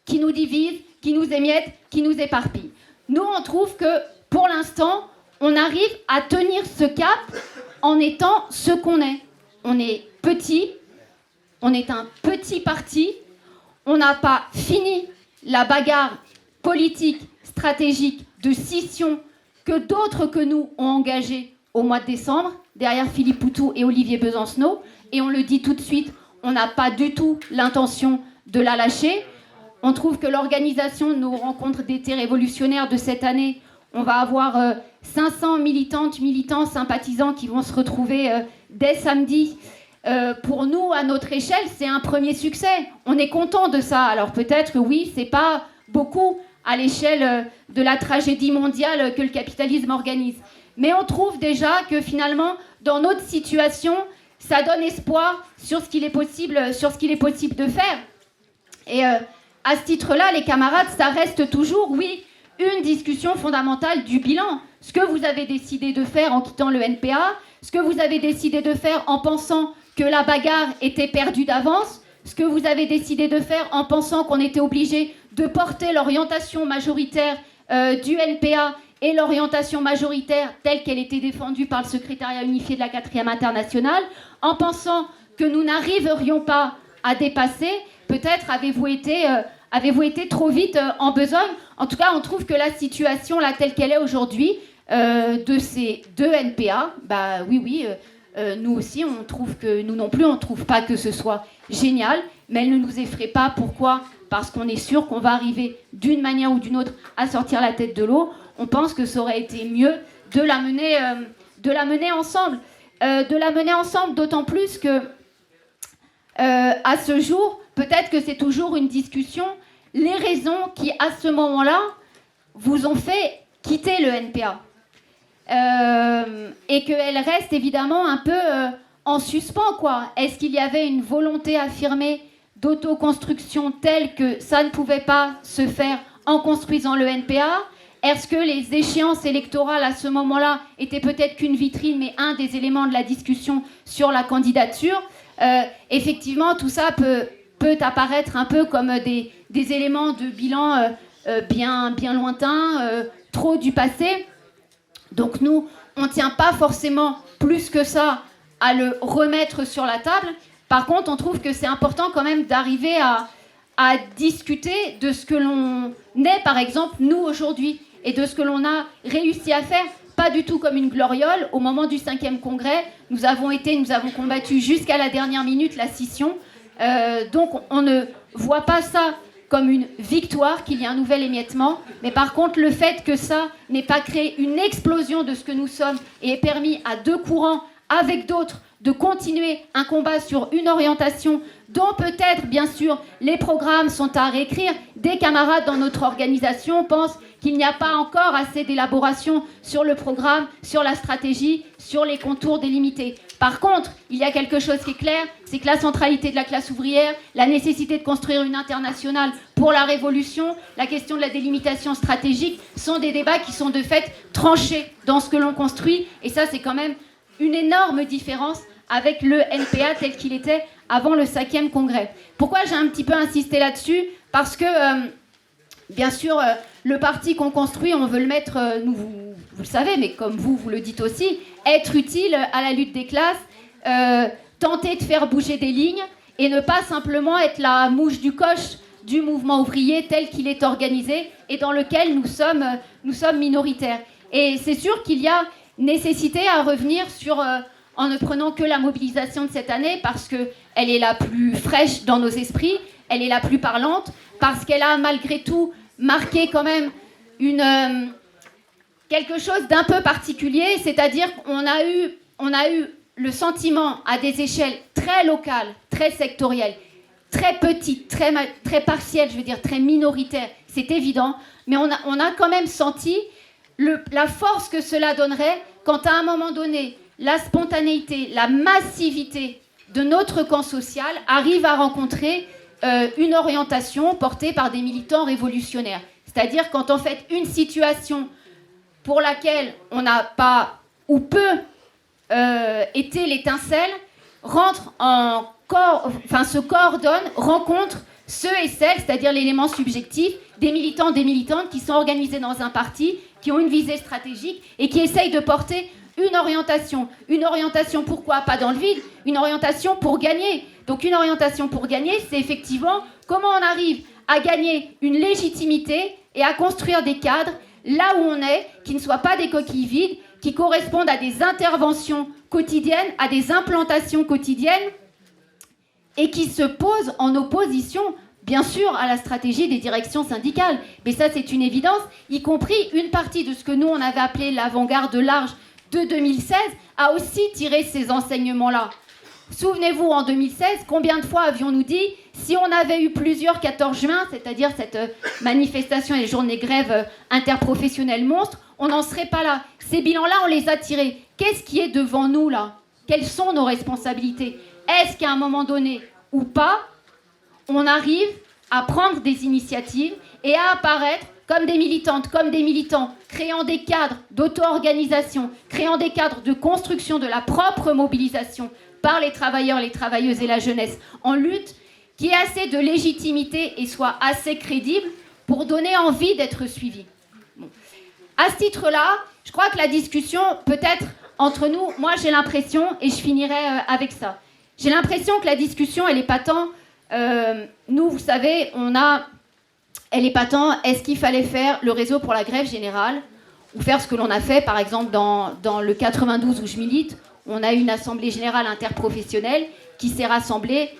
qui nous divise, qui nous émiette, qui nous éparpille. Nous, on trouve que, pour l'instant, on arrive à tenir ce cap en étant ce qu'on est. On est petit, on est un petit parti, on n'a pas fini la bagarre politique, stratégique, de scission que d'autres que nous ont engagée au mois de décembre, derrière Philippe Poutou et Olivier Besancenot, et on le dit tout de suite, on n'a pas du tout l'intention de la lâcher. On trouve que l'organisation de nos rencontres d'été révolutionnaires de cette année, on va avoir 500 militantes, militants, sympathisants qui vont se retrouver dès samedi. Pour nous, à notre échelle, c'est un premier succès. On est content de ça. Alors peut-être que oui, c'est pas beaucoup à l'échelle de la tragédie mondiale que le capitalisme organise. Mais on trouve déjà que finalement, dans notre situation, ça donne espoir sur ce qu'il est possible de faire. Et à ce titre-là, les camarades, ça reste toujours, oui, une discussion fondamentale du bilan. Ce que vous avez décidé de faire en quittant le NPA, ce que vous avez décidé de faire en pensant que la bagarre était perdue d'avance, ce que vous avez décidé de faire en pensant qu'on était obligé de porter l'orientation majoritaire du NPA et l'orientation majoritaire telle qu'elle était défendue par le secrétariat unifié de la 4e internationale, en pensant que nous n'arriverions pas à dépasser, peut-être avez-vous été trop vite en besogne. En tout cas, on trouve que la situation là, telle qu'elle est aujourd'hui de ces deux NPA, nous aussi, on trouve que nous non plus, on ne trouve pas que ce soit génial, mais elle ne nous effraie pas. Pourquoi ? Parce qu'on est sûr qu'on va arriver d'une manière ou d'une autre à sortir la tête de l'eau. On pense que ça aurait été mieux de la mener ensemble. D'autant plus que, à ce jour, peut-être que c'est toujours une discussion, les raisons qui, à ce moment-là, vous ont fait quitter le NPA. Et qu'elle reste évidemment un peu en suspens, quoi. Est-ce qu'il y avait une volonté affirmée d'autoconstruction telle que ça ne pouvait pas se faire en construisant le NPA ? Est-ce que les échéances électorales à ce moment-là étaient peut-être qu'une vitrine, mais un des éléments de la discussion sur la candidature ? Effectivement, tout ça peut apparaître un peu comme des éléments de bilan bien lointains, trop du passé. Donc nous, on ne tient pas forcément plus que ça à le remettre sur la table. Par contre, on trouve que c'est important quand même d'arriver à discuter de ce que l'on est, par exemple, nous, aujourd'hui, et de ce que l'on a réussi à faire, pas du tout comme une gloriole. Au moment du 5e congrès, nous avons combattu jusqu'à la dernière minute la scission. Donc on ne voit pas ça comme une victoire, qu'il y ait un nouvel émiettement, mais par contre le fait que ça n'ait pas créé une explosion de ce que nous sommes et ait permis à deux courants, avec d'autres, de continuer un combat sur une orientation dont peut-être, bien sûr, les programmes sont à réécrire. Des camarades dans notre organisation pensent qu'il n'y a pas encore assez d'élaboration sur le programme, sur la stratégie, sur les contours délimités. Par contre, il y a quelque chose qui est clair, c'est que la centralité de la classe ouvrière, la nécessité de construire une internationale pour la révolution, la question de la délimitation stratégique, sont des débats qui sont de fait tranchés dans ce que l'on construit. Et ça, c'est quand même une énorme différence avec le NPA tel qu'il était avant le 5e congrès. Pourquoi j'ai un petit peu insisté là-dessus ? Parce que, bien sûr, le parti qu'on construit, on veut le mettre, vous le savez, mais comme vous le dites aussi, être utile à la lutte des classes, tenter de faire bouger des lignes et ne pas simplement être la mouche du coche du mouvement ouvrier tel qu'il est organisé et dans lequel nous sommes minoritaires. Et c'est sûr qu'il y a nécessité à revenir sur, en ne prenant que la mobilisation de cette année, parce qu'elle est la plus fraîche dans nos esprits, elle est la plus parlante, parce qu'elle a malgré tout marqué quand même quelque chose d'un peu particulier, c'est-à-dire qu'on a eu le sentiment à des échelles très locales, très sectorielles, très petites, très partielles, je veux dire très minoritaires, c'est évident, mais on a quand même senti la force que cela donnerait quand à un moment donné, la spontanéité, la massivité de notre camp social arrive à rencontrer une orientation portée par des militants révolutionnaires. C'est-à-dire quand en fait une situation pour laquelle on n'a pas ou peu été l'étincelle se coordonne, rencontre ceux et celles, c'est-à-dire l'élément subjectif, des militants, des militantes qui sont organisés dans un parti, qui ont une visée stratégique et qui essayent de porter une orientation. Une orientation, pourquoi pas dans le vide? Une orientation pour gagner. Donc une orientation pour gagner, c'est effectivement comment on arrive à gagner une légitimité et à construire des cadres là où on est, qui ne soient pas des coquilles vides, qui correspondent à des interventions quotidiennes, à des implantations quotidiennes, et qui se posent en opposition, bien sûr, à la stratégie des directions syndicales. Mais ça, c'est une évidence, y compris une partie de ce que nous, on avait appelé l'avant-garde large de 2016, a aussi tiré ces enseignements-là. Souvenez-vous, en 2016, combien de fois avions-nous dit, si on avait eu plusieurs 14 juin, c'est-à-dire cette manifestation et les journées grèves interprofessionnelles monstres, on n'en serait pas là. Ces bilans-là, on les a tirés. Qu'est-ce qui est devant nous, là? Quelles sont nos responsabilités? Est-ce qu'à un moment donné, ou pas, on arrive à prendre des initiatives et à apparaître comme des militantes, comme des militants, créant des cadres d'auto-organisation, créant des cadres de construction de la propre mobilisation par les travailleurs, les travailleuses et la jeunesse en lutte, qui ait assez de légitimité et soit assez crédible pour donner envie d'être suivi. Bon. À ce titre-là, je crois que la discussion, peut-être entre nous, moi j'ai l'impression, et je finirai avec ça, j'ai l'impression que la discussion, elle est pas tant, nous, vous savez, elle est pas tant, est-ce qu'il fallait faire le réseau pour la grève générale, ou faire ce que l'on a fait, par exemple, dans le 92 où je milite, on a eu une assemblée générale interprofessionnelle qui s'est rassemblée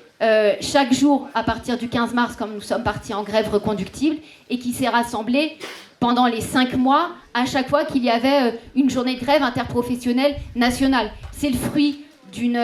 chaque jour à partir du 15 mars, comme nous sommes partis en grève reconductible, et qui s'est rassemblée pendant les 5 mois, à chaque fois qu'il y avait une journée de grève interprofessionnelle nationale. C'est le fruit d'une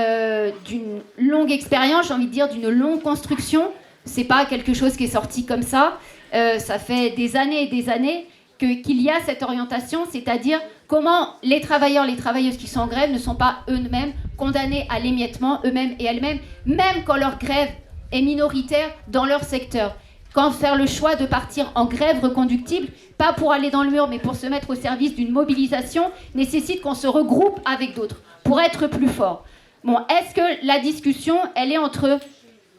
longue expérience, j'ai envie de dire, d'une longue construction. C'est pas quelque chose qui est sorti comme ça. Ça fait des années et des années qu'il y a cette orientation, c'est-à-dire comment les travailleurs, les travailleuses qui sont en grève ne sont pas eux-mêmes condamnés à l'émiettement, eux-mêmes et elles-mêmes, même quand leur grève est minoritaire dans leur secteur. Quand faire le choix de partir en grève reconductible, pas pour aller dans le mur, mais pour se mettre au service d'une mobilisation, nécessite qu'on se regroupe avec d'autres, pour être plus fort. Bon, est-ce que la discussion, elle est entre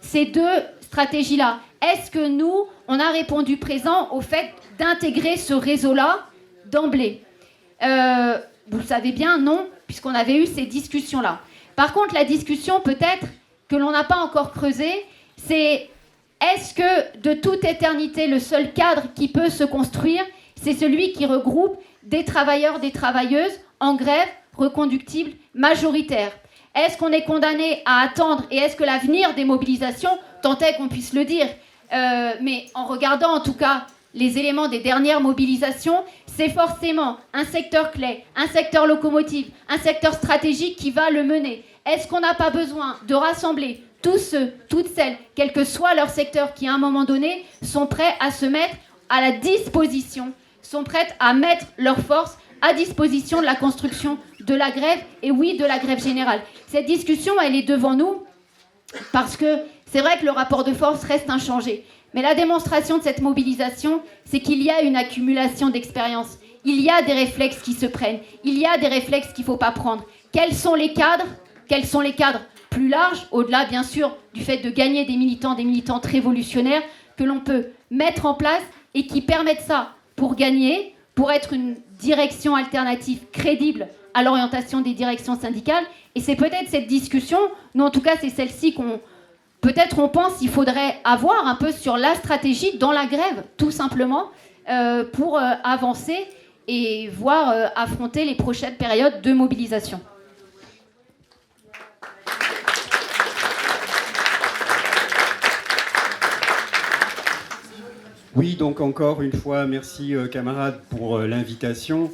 ces deux stratégies-là? Est-ce que nous, on a répondu présent au fait d'intégrer ce réseau-là d'emblée? Vous le savez bien, non, puisqu'on avait eu ces discussions-là. Par contre, la discussion, peut-être, que l'on n'a pas encore creusée, c'est est-ce que, de toute éternité, le seul cadre qui peut se construire, c'est celui qui regroupe des travailleurs, des travailleuses en grève reconductible majoritaire? Est-ce qu'on est condamné à attendre et est-ce que l'avenir des mobilisations, tant est qu'on puisse le dire, mais en regardant en tout cas les éléments des dernières mobilisations, c'est forcément un secteur clé, un secteur locomotive, un secteur stratégique qui va le mener. Est-ce qu'on n'a pas besoin de rassembler tous ceux, toutes celles, quel que soit leur secteur, qui à un moment donné sont prêts à se mettre à la disposition, sont prêts à mettre leurs forces à disposition de la construction de la grève, et oui, de la grève générale. Cette discussion, elle est devant nous, parce que c'est vrai que le rapport de force reste inchangé. Mais la démonstration de cette mobilisation, c'est qu'il y a une accumulation d'expérience. Il y a des réflexes qui se prennent. Il y a des réflexes qu'il ne faut pas prendre. Quels sont les cadres plus larges, au-delà, bien sûr, du fait de gagner des militants, des militantes révolutionnaires, que l'on peut mettre en place et qui permettent ça pour gagner, pour être une direction alternative crédible à l'orientation des directions syndicales. Et c'est peut-être cette discussion, nous en tout cas c'est celle-ci peut-être on pense qu'il faudrait avoir un peu sur la stratégie dans la grève, tout simplement, pour avancer et voir affronter les prochaines périodes de mobilisation. Oui, donc encore une fois, merci camarades pour l'invitation.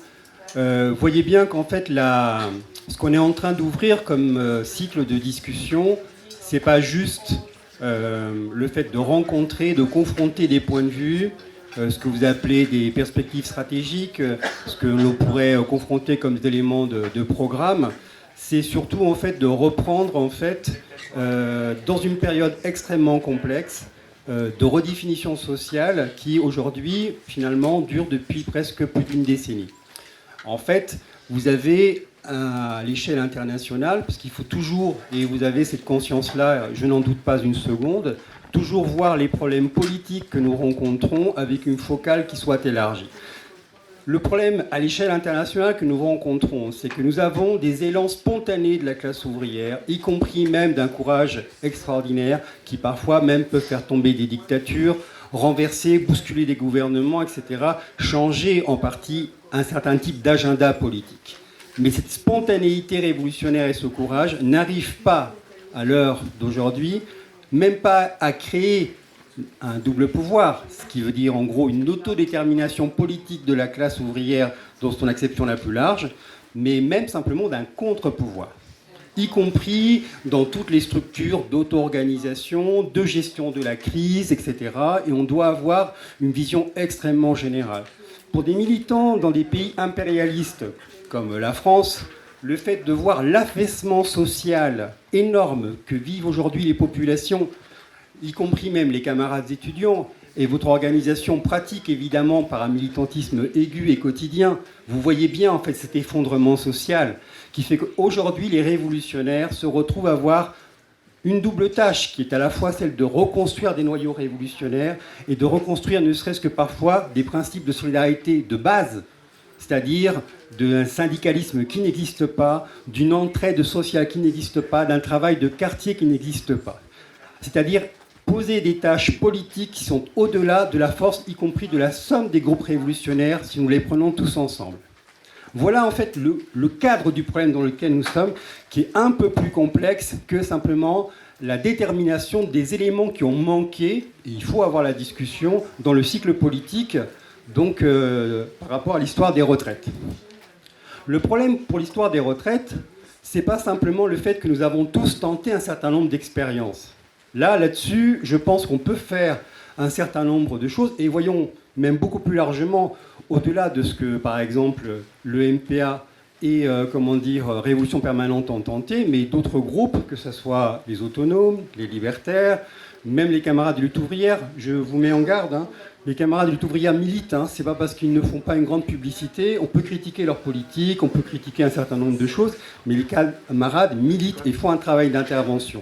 Voyez bien qu'en fait, ce qu'on est en train d'ouvrir comme cycle de discussion, c'est pas juste le fait de rencontrer, de confronter des points de vue, ce que vous appelez des perspectives stratégiques, ce que l'on pourrait confronter comme des éléments de programme. C'est surtout en fait de reprendre en fait dans une période extrêmement complexe de redéfinition sociale qui aujourd'hui finalement dure depuis presque plus d'une décennie. En fait, vous avez à l'échelle internationale, parce qu'il faut toujours, et vous avez cette conscience-là, je n'en doute pas une seconde, toujours voir les problèmes politiques que nous rencontrons avec une focale qui soit élargie. Le problème à l'échelle internationale que nous rencontrons, c'est que nous avons des élans spontanés de la classe ouvrière, y compris même d'un courage extraordinaire, qui parfois même peuvent faire tomber des dictatures, renverser, bousculer des gouvernements, etc., changer en partie un certain type d'agenda politique. Mais cette spontanéité révolutionnaire et ce courage n'arrivent pas, à l'heure d'aujourd'hui, même pas à créer un double pouvoir, ce qui veut dire en gros une autodétermination politique de la classe ouvrière dans son acception la plus large, mais même simplement d'un contre-pouvoir, y compris dans toutes les structures d'auto-organisation, de gestion de la crise, etc. Et on doit avoir une vision extrêmement générale. Pour des militants dans des pays impérialistes comme la France, le fait de voir l'affaissement social énorme que vivent aujourd'hui les populations, y compris même les camarades étudiants, et votre organisation pratique évidemment par un militantisme aigu et quotidien, vous voyez bien en fait cet effondrement social qui fait qu'aujourd'hui les révolutionnaires se retrouvent à avoir une double tâche qui est à la fois celle de reconstruire des noyaux révolutionnaires et de reconstruire ne serait-ce que parfois des principes de solidarité de base, c'est-à-dire d'un syndicalisme qui n'existe pas, d'une entraide sociale qui n'existe pas, d'un travail de quartier qui n'existe pas. C'est-à-dire poser des tâches politiques qui sont au-delà de la force, y compris de la somme des groupes révolutionnaires, si nous les prenons tous ensemble. Voilà en fait le cadre du problème dans lequel nous sommes, qui est un peu plus complexe que simplement la détermination des éléments qui ont manqué, et il faut avoir la discussion, dans le cycle politique, donc par rapport à l'histoire des retraites. Le problème pour l'histoire des retraites, c'est pas simplement le fait que nous avons tous tenté un certain nombre d'expériences. Là-dessus, je pense qu'on peut faire un certain nombre de choses, et voyons même beaucoup plus largement, au-delà de ce que, par exemple, le MPA et, Révolution Permanente ont tenté, mais d'autres groupes, que ce soit les autonomes, les libertaires, même les camarades de lutte ouvrière, je vous mets en garde, hein, les camarades de lutte ouvrière militent, hein, c'est pas parce qu'ils ne font pas une grande publicité, on peut critiquer leur politique, on peut critiquer un certain nombre de choses, mais les camarades militent et font un travail d'intervention.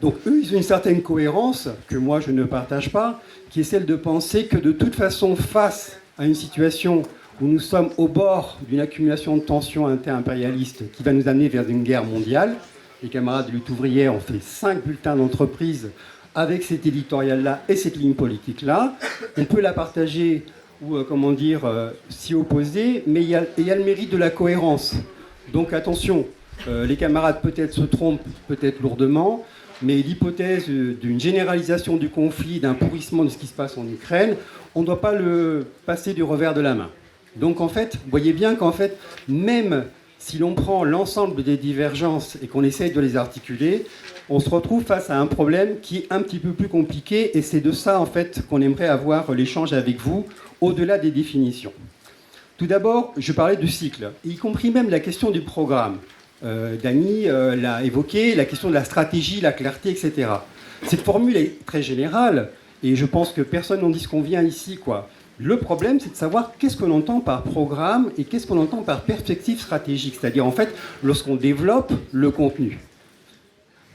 Donc eux, ils ont une certaine cohérence, que moi je ne partage pas, qui est celle de penser que de toute façon, face à une situation où nous sommes au bord d'une accumulation de tensions inter-impérialistes qui va nous amener vers une guerre mondiale, les camarades de lutte ouvrière ont fait 5 bulletins d'entreprise avec cet éditorial-là et cette ligne politique-là. On peut la partager ou, s'y opposer, mais il y a le mérite de la cohérence. Donc attention, les camarades peut-être se trompent, peut-être lourdement, mais l'hypothèse d'une généralisation du conflit, d'un pourrissement de ce qui se passe en Ukraine, on ne doit pas le passer du revers de la main. Donc en fait, vous voyez bien qu'en fait, même si l'on prend l'ensemble des divergences et qu'on essaye de les articuler, on se retrouve face à un problème qui est un petit peu plus compliqué, et c'est de ça en fait qu'on aimerait avoir l'échange avec vous, au-delà des définitions. Tout d'abord, je parlais de cycle, y compris même la question du programme. Dany l'a évoqué, la question de la stratégie, la clarté, etc. Cette formule est très générale, et je pense que personne n'en dit ce qu'on vient ici, quoi. Le problème, c'est de savoir qu'est-ce qu'on entend par programme et qu'est-ce qu'on entend par perspective stratégique, c'est-à-dire en fait lorsqu'on développe le contenu.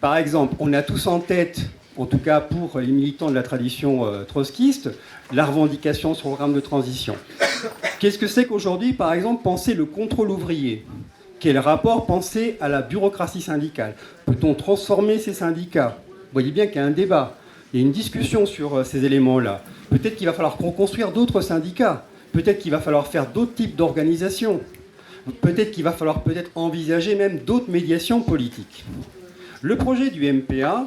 Par exemple, on a tous en tête, en tout cas pour les militants de la tradition trotskiste, la revendication sur le programme de transition. Qu'est-ce que c'est qu'aujourd'hui, par exemple, penser le contrôle ouvrier ? Quel rapport penser à la bureaucratie syndicale ? Peut-on transformer ces syndicats ? Vous voyez bien qu'il y a un débat, il y a une discussion sur ces éléments-là. Peut-être qu'il va falloir reconstruire d'autres syndicats. peut-être qu'il va falloir faire d'autres types d'organisations, peut-être qu'il va falloir envisager même d'autres médiations politiques. Le projet du MPA,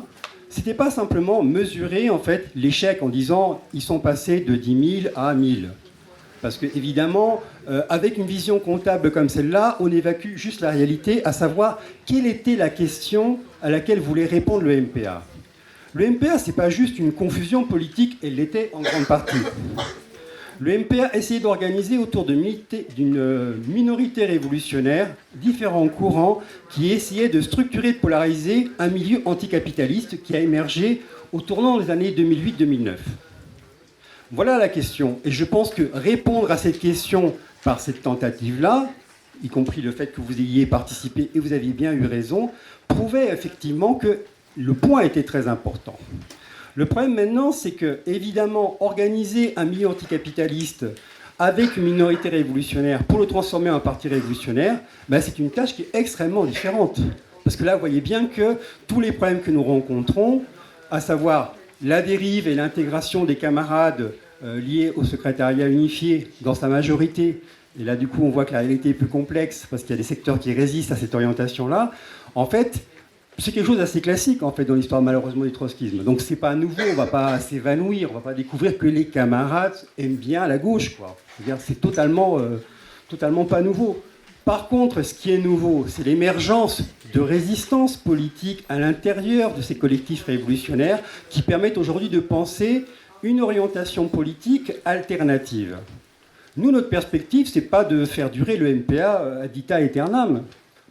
c'était pas simplement mesurer en fait l'échec en disant ils sont passés de 10 000 à 1000. Parce que évidemment, avec une vision comptable comme celle-là, on évacue juste la réalité, à savoir quelle était la question à laquelle voulait répondre le MPA. Le MPA, c'est pas juste une confusion politique, elle l'était en grande partie. Le MPA essayait d'organiser autour d'une minorité révolutionnaire différents courants qui essayaient de structurer et de polariser un milieu anticapitaliste qui a émergé au tournant des années 2008-2009. Voilà la question. Et je pense que répondre à cette question par cette tentative-là, y compris le fait que vous ayez participé et vous aviez bien eu raison, prouvait effectivement que le point était très important. Le problème maintenant, c'est que, évidemment, organiser un milieu anticapitaliste avec une minorité révolutionnaire pour le transformer en parti révolutionnaire, c'est une tâche qui est extrêmement différente. Parce que là, vous voyez bien que tous les problèmes que nous rencontrons, à savoir la dérive et l'intégration des camarades liés au secrétariat unifié dans sa majorité, et là, du coup, on voit que la réalité est plus complexe parce qu'il y a des secteurs qui résistent à cette orientation-là, en fait, c'est quelque chose d'assez classique en fait dans l'histoire malheureusement du trotskisme. Donc c'est pas nouveau, on va pas s'évanouir, on va pas découvrir que les camarades aiment bien la gauche, quoi. C'est totalement pas nouveau. Par contre, ce qui est nouveau, c'est l'émergence de résistances politiques à l'intérieur de ces collectifs révolutionnaires qui permettent aujourd'hui de penser une orientation politique alternative. Nous, notre perspective, c'est pas de faire durer le MPA ad vitam aeternam.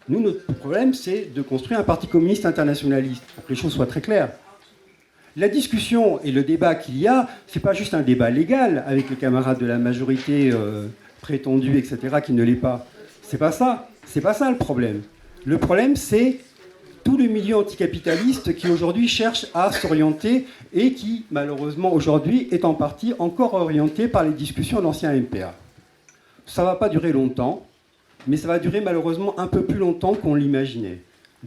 Nous, notre problème, c'est de construire un parti communiste internationaliste, pour que les choses soient très claires. La discussion et le débat qu'il y a, c'est pas juste un débat légal avec les camarades de la majorité prétendue, etc., qui ne l'est pas. C'est pas ça le problème. Le problème, c'est tout le milieu anticapitaliste qui aujourd'hui cherche à s'orienter et qui, malheureusement, aujourd'hui, est en partie encore orienté par les discussions de l'ancien MPA. Ça va pas durer longtemps. Mais ça va durer malheureusement un peu plus longtemps qu'on l'imaginait.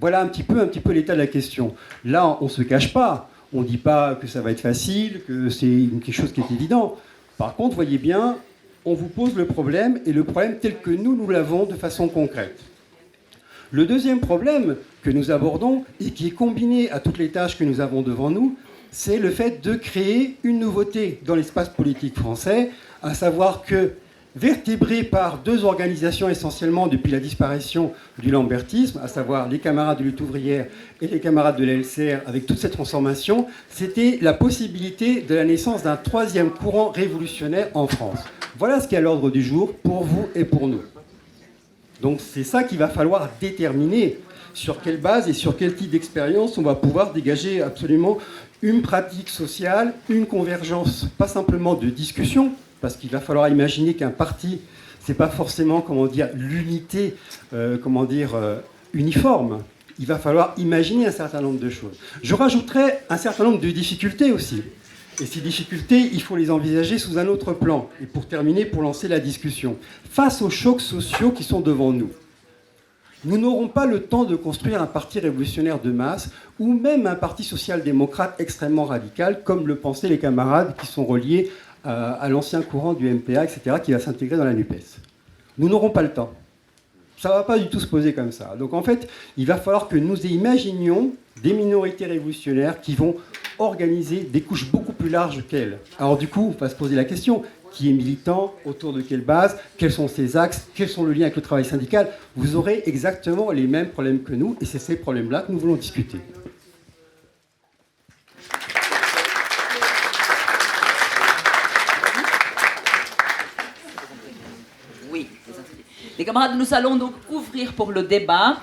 Voilà un petit peu l'état de la question. Là, on ne se cache pas. On ne dit pas que ça va être facile, que c'est quelque chose qui est évident. Par contre, voyez bien, on vous pose le problème, et le problème tel que nous l'avons de façon concrète. Le deuxième problème que nous abordons, et qui est combiné à toutes les tâches que nous avons devant nous, c'est le fait de créer une nouveauté dans l'espace politique français, à savoir que vertébré par deux organisations essentiellement depuis la disparition du lambertisme, à savoir les camarades de lutte ouvrière et les camarades de la LCR, avec toute cette transformation, c'était la possibilité de la naissance d'un troisième courant révolutionnaire en France. Voilà ce qui est à l'ordre du jour pour vous et pour nous. Donc c'est ça qu'il va falloir déterminer, sur quelle base et sur quel type d'expérience on va pouvoir dégager absolument une pratique sociale, une convergence, pas simplement de discussion, parce qu'il va falloir imaginer qu'un parti, c'est pas forcément, l'unité, uniforme. Il va falloir imaginer un certain nombre de choses. Je rajouterais un certain nombre de difficultés aussi. Et ces difficultés, il faut les envisager sous un autre plan. Et pour terminer, pour lancer la discussion. Face aux chocs sociaux qui sont devant nous, nous n'aurons pas le temps de construire un parti révolutionnaire de masse ou même un parti social-démocrate extrêmement radical, comme le pensaient les camarades qui sont reliés à l'ancien courant du MPA, etc., qui va s'intégrer dans la NUPES. Nous n'aurons pas le temps. Ça ne va pas du tout se poser comme ça. Donc en fait, il va falloir que nous imaginions des minorités révolutionnaires qui vont organiser des couches beaucoup plus larges qu'elles. Alors du coup, on va se poser la question, qui est militant, autour de quelle base, quels sont ses axes, quels sont le lien avec le travail syndical. Vous aurez exactement les mêmes problèmes que nous, et c'est ces problèmes-là que nous voulons discuter. Les camarades, nous allons donc ouvrir pour le débat.